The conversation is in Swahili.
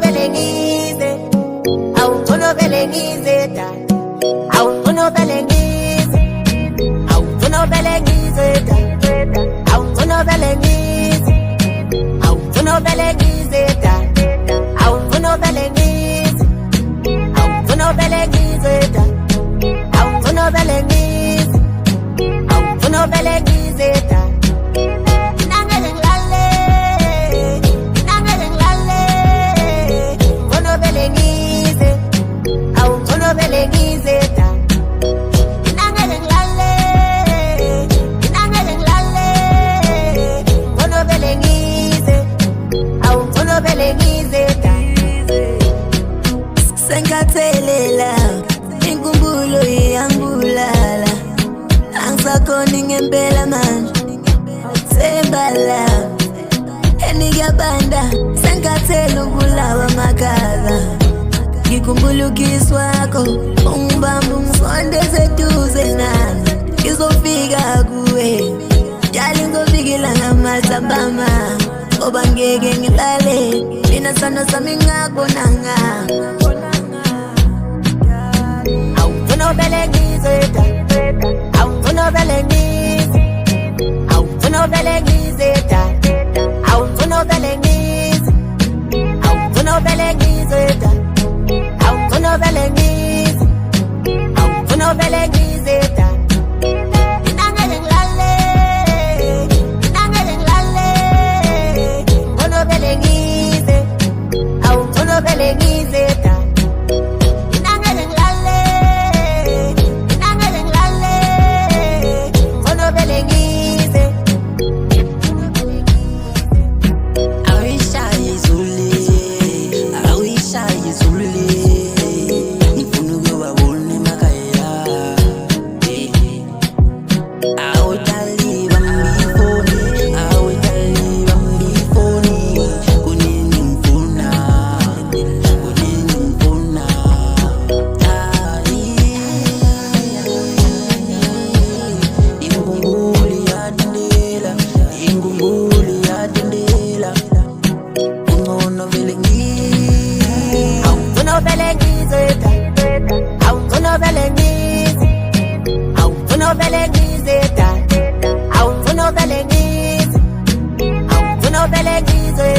vele ngize, awufuna vele ngize da, awufuna vele ngize, awufuna vele ngize da, awufuna vele ngize, awufuna vele ngize da, awufuna vele ngize, awufuna vele ngize da, awufuna vele ngize, awufuna vele ngize da. Sengatelela inkumbulo iyangibulala, angisakhoni ngempela manje sembala enigabanda sengathela ukulawa makhala. Ngikhumbula ukisi wakho ungibamba ungisondeze eduze nami, ngizofika kuwe njalo ngofikela ngamathambama ngoba ngeke ngilale mina sana sami ngakubonanga. Awufuna vele ngize da, awufuna vele ngize, awufuna vele ngize da, awufuna vele ngize, awufuna vele ngize da, awufuna vele ngize, awufuna vele ngize da. Vele ngize